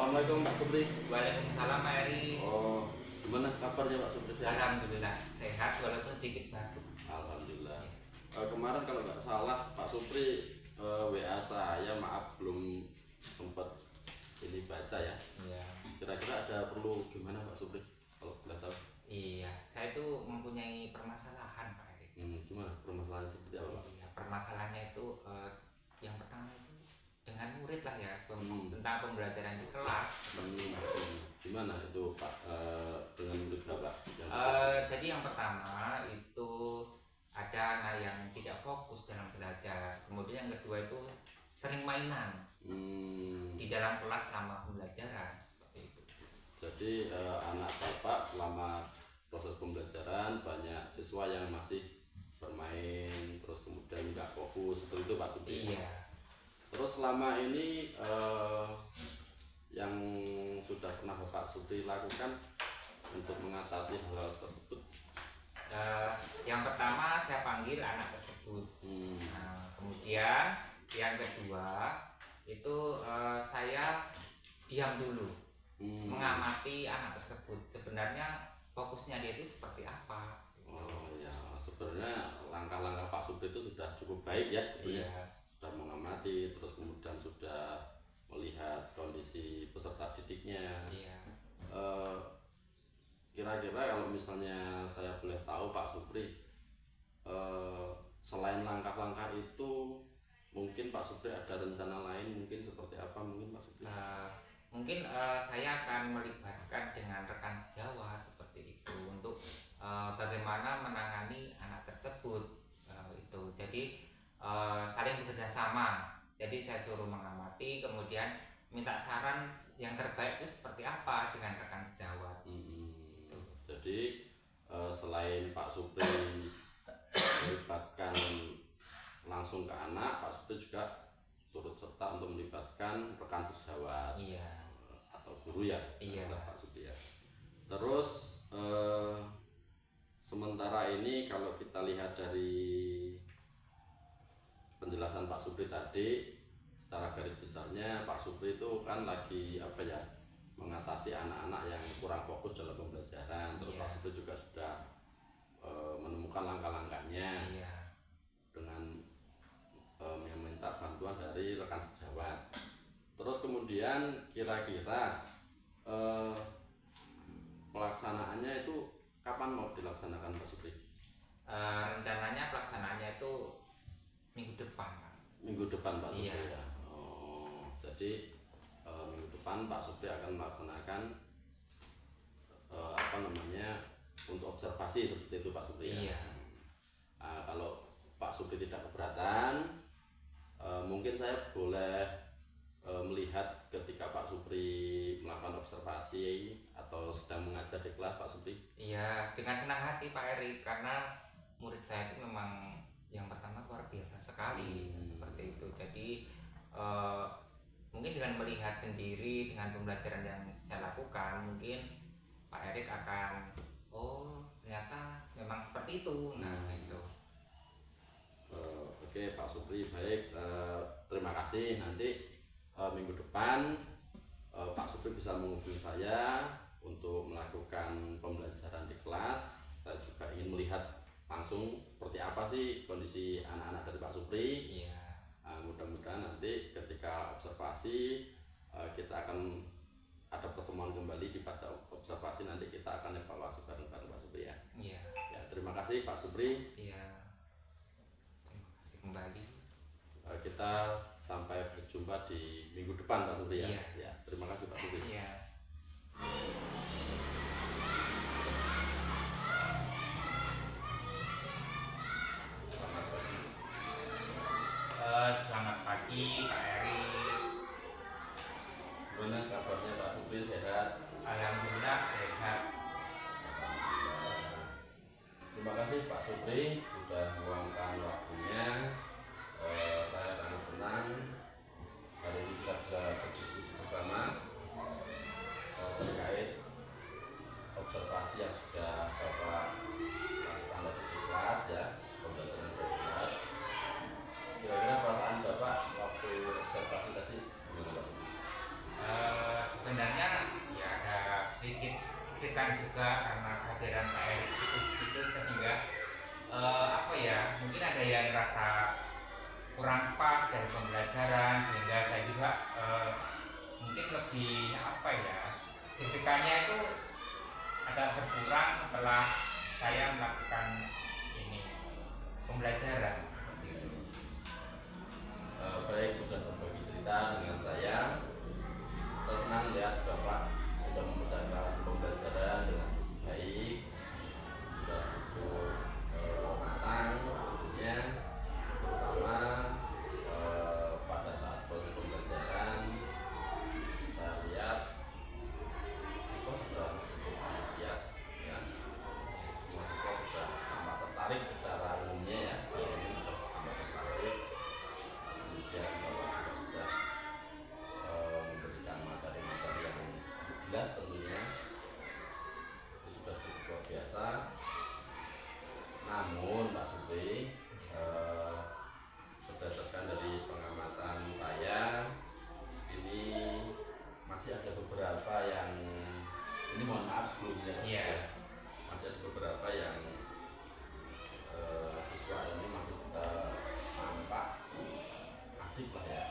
Assalamualaikum Pak Supri. Waalaikumsalam Pak Eri. Oh, gimana kabarnya Pak Supri? Sehat? Alhamdulillah sehat walaupun sedikit batuk. Alhamdulillah. Kemarin kalau nggak salah Pak Supri WA saya, maaf belum sempat ini baca ya. Iya. Kira-kira ada perlu gimana Pak Supri? Kalau boleh tahu. Iya, saya itu mempunyai permasalahan Pak Eri. Gimana permasalahan seperti apa Pak? Iya, permasalahannya itu yang pertama itu dengan murid lah ya, tentang pembelajaran di kelas. Gimana itu Pak dengan murid Bapak? Jadi yang pertama itu ada anak yang tidak fokus dalam belajar. Kemudian yang kedua itu sering mainan di dalam kelas selama pembelajaran seperti itu. Jadi anak Bapak selama proses pembelajaran banyak siswa yang masih bermain, terus kemudian nggak fokus, seperti itu Pak Supri. Iya. Terus selama ini yang sudah pernah Bapak Supri lakukan untuk mengatasi hal tersebut? Yang pertama saya panggil anak tersebut. Nah, kemudian yang kedua itu saya diam dulu, mengamati anak tersebut. Sebenarnya fokusnya dia itu seperti apa? Oh ya, sebenarnya langkah-langkah Pak Supri itu sudah cukup baik ya sebenarnya. Iya. Sudah mengamati, terus kemudian sudah melihat kondisi peserta didiknya. Iya. Kira-kira kalau misalnya saya boleh tahu Pak Supri, selain langkah-langkah itu mungkin Pak Supri ada rencana lain, mungkin seperti apa mungkin Pak Supri? Mungkin saya akan melibatkan dengan rekan sejawat seperti itu untuk bagaimana menangani anak tersebut itu. Jadi saling bekerja sama. Jadi saya suruh mengamati, kemudian minta saran yang terbaik itu seperti apa dengan rekan sejawat. Jadi selain Pak Supri melibatkan langsung ke anak, Pak Supri juga turut serta untuk melibatkan rekan sejawat. Iya. Atau guru ya. Iya. Pak Supri ya. Terus sementara ini kalau kita lihat dari penjelasan Pak Supri tadi, secara garis besarnya Pak Supri itu kan lagi apa ya, mengatasi anak-anak yang kurang fokus dalam pembelajaran. Terus Pak Supri juga sudah menemukan langkah-langkahnya dengan meminta bantuan dari rekan sejawat. Terus kemudian kira-kira pelaksanaannya itu kapan mau dilaksanakan Pak Supri? Rencananya pelaksanaannya itu minggu depan. Minggu depan Pak Supri Iya. ya. Oh, jadi minggu depan Pak Supri akan melaksanakan untuk observasi seperti itu Pak Supri ya. Iya. Kalau Pak Supri tidak keberatan, mungkin saya boleh melihat ketika Pak Supri melakukan observasi atau sedang mengajar di kelas Pak Supri. Iya, dengan senang hati Pak Eri, karena murid saya itu memang yang pertama luar biasa sekali seperti itu. Jadi mungkin dengan melihat sendiri dengan pembelajaran yang saya lakukan, mungkin Pak Erik akan ternyata memang seperti itu. Nah itu. Oke Pak Supri, baik, terima kasih. Nanti minggu depan Pak Supri bisa menghubungi saya untuk melakukan pembelajaran di kelas. Saya juga ingin melihat langsung seperti apa sih kondisi anak-anak dari Pak Supri. Iya. Mudah-mudahan nanti ketika observasi kita akan ada pertemuan kembali di pasca observasi, nanti kita akan evaluasi bareng-bareng Pak Supri ya. Iya. Ya, terima kasih Pak Supri. Iya. Terima kasih kembali. Kita sampai berjumpa di minggu depan Pak Supri ya. Iya. Ya, terima kasih Pak Supri. Iya. Selamat pagi Pak Eri. Gimana kabarnya Pak Supri, sehat? Alhamdulillah sehat. Terima kasih Pak Supri sudah meluangkan waktunya. Saya sangat senang hari ini kita bisa berdiskusi bersama terkait observasi yang sudah Bapak lakukan tadi di kelas ya, pembelajaran di kelas. Kira-kira perasaan Bapak waktu observasi tadi gimana Pak? sebenarnya ya ada sedikit kritikan juga karena kehadiran Pak Erik itu di situ, sehingga apa ya, mungkin ada yang merasa kurang pas dari pembelajaran, sehingga saya juga mungkin lebih apa ya, kritikannya itu agak berkurang setelah saya melakukan ini pembelajaran seperti itu. Baik, sudah berbagi cerita dengan saya. Kita senang lihat Bapak sudah menyelesaikan pembelajaran dengan baik, sudah cukup matang tentunya, terutama pada saat proses pembelajaran. Saya lihat siswa sudah cukup antusias, ya. Semua siswa sudah tampak tertarik secara umumnya, ya. Secara umum sudah tambah tertarik. Kemudian Bapak juga sudah memberikan materi-materi yang jelas tentunya, itu sudah cukup luar biasa. Namun Pak Supri, berdasarkan dari pengamatan saya, ini masih ada beberapa yang, ini mohon maaf sebelumnya, Iya. masih ada beberapa yang siswa ini masih nampak asik lah, ya.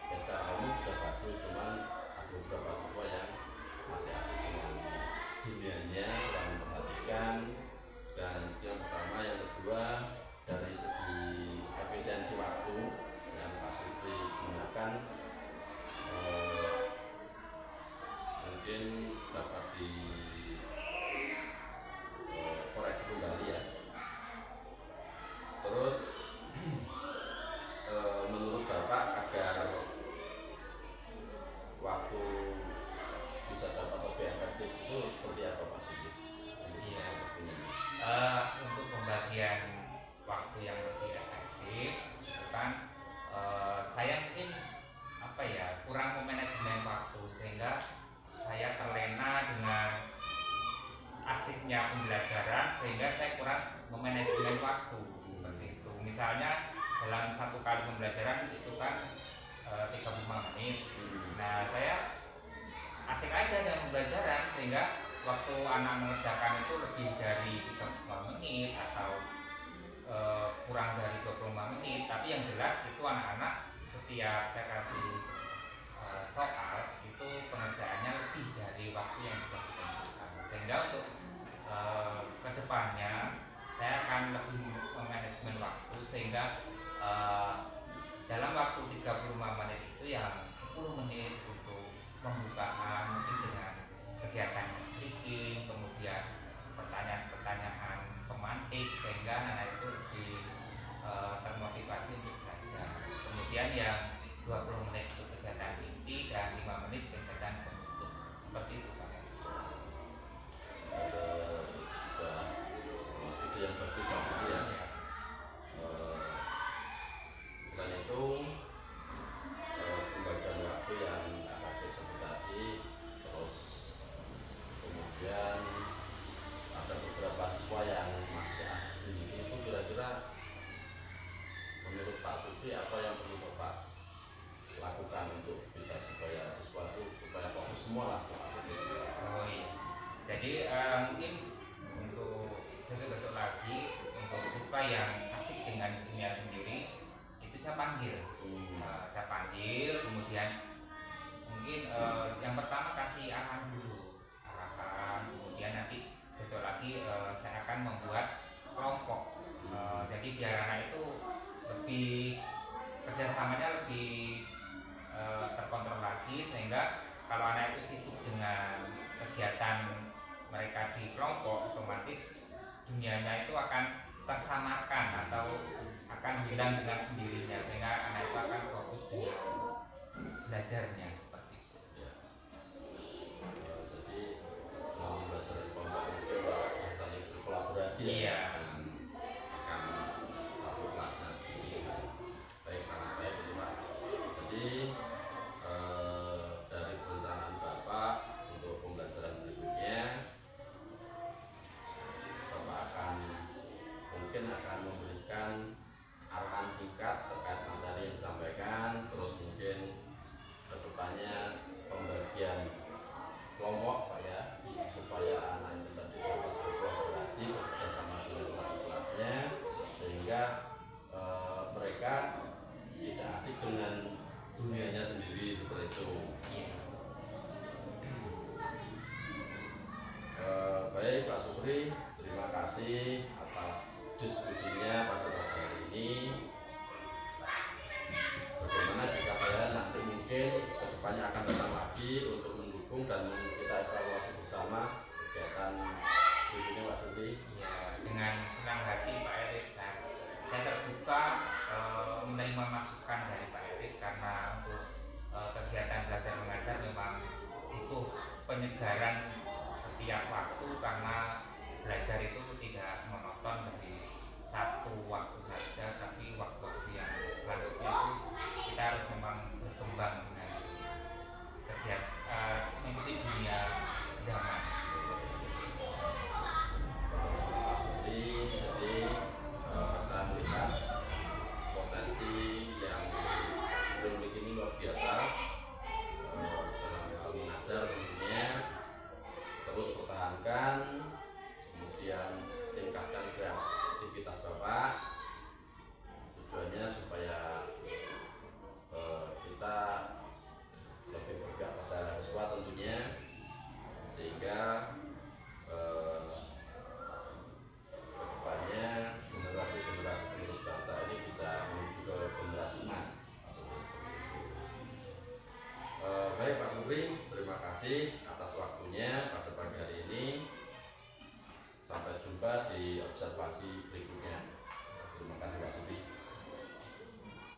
Secara umum sudah bagus, cuman ada beberapa siswa yang masih asik dengan dunianya, yang memperhatikan. Dan yang pertama, yang kedua, dari segi efisiensi waktu yang Pak Supri gunakan, mungkin dapat dikoreksi kembali, ya. Terus menurut Bapak, agar waktu bisa dapat lebih efektif itu seperti apa Pak Supri? Iya. Untuk pembagian waktu yang lebih efektif itu kan, saya mungkin apa ya, kurang memanajemen waktu, sehingga saya terlena dengan asiknya pembelajaran, sehingga saya kurang memanajemen waktu seperti itu. Misalnya dalam satu kali pembelajaran itu kan 35 menit. Nah, saya asik aja dengan pembelajaran, sehingga waktu anak mengerjakan itu lebih dari 35 menit atau kurang dari 25 menit. Tapi yang jelas itu anak-anak setiap saya kasih soal itu pengerjaannya lebih dari waktu yang sudah ditentukan, sehingga untuk kedepannya saya akan lebih memanajemen waktu, sehingga dalam waktu 35 menit itu yang 10 menit untuk pembukaan, mungkin dengan kegiatan speaking, kemudian pertanyaan-pertanyaan pemantik, sehingga anak itu lebih termotivasi untuk belajar. Kemudian yang 20 menit untuk kegiatan inti dan 5 menit kegiatan penutup, seperti itu Pak. Sudah masuk ide yang bagus Pak Supri, ya. Selain itu, pembagian waktu yang efektif seperti tadi, terus kemudian ada beberapa siswa yang masih asik sendiri, itu kira-kira menurut Pak Supri apa yang perlu Bapak lakukan untuk bisa supaya siswa itu supaya fokus semua lah Pak Supri? Oh iya. Jadi mungkin untuk besok-besok lagi, untuk siswa yang asik dengan dunia sendiri, itu saya panggil. Saya panggil, kemudian mungkin yang pertama kasih arahan dulu, kemudian nanti besok lagi saya akan membuat kelompok. Jadi biar anak itu lebih kerjasamanya lebih terkontrol lagi, sehingga kalau anak itu sibuk dengan kegiatan mereka di kelompok, otomatis dunianya itu akan tersamarkan atau akan hilang dengan sendirinya, sehingga anak itu akan fokus dengan belajarnya seperti itu. Ya. Jadi mau belajar di kelompok itu saling berkolaborasi, Iya. ya, akan satu kelasnya sendiri. Baik, sangat baik itu Pak. Jadi dari perencanaan Bapak untuk pembelajaran berikutnya, Bapak mungkin akan memberikan arahan singkat terkait materi yang disampaikan, terus mungkin kedepannya pembagian akan datang lagi untuk mendukung dan kita evaluasi bersama kegiatan berikutnya Pak Supri. Ya, dengan senang hati Pak Erik, saya terbuka menerima masukan dari Pak Erik, karena untuk kegiatan belajar mengajar memang butuh penyegaran setiap waktu, karena belajar itu tidak monoton dari satu waktu saja, tapi waktu-waktu yang selanjutnya itu kita harus memang berkembang dengan kegiatan mengikuti dunia zaman. Jadi saya melihat potensi yang sebelum ini luar biasa dalam hal mengajar tentunya. Terus pertahankan, kemudian tingkatkan kreativitas Bapak. Tujuannya supaya kita lebih berpihak pada siswa tentunya, sehingga kedepannya generasi-generasi penerus bangsa ini bisa menuju ke generasi emas. Baik Pak Supri, terima kasih atas waktunya pada pagi hari ini. Sampai jumpa di observasi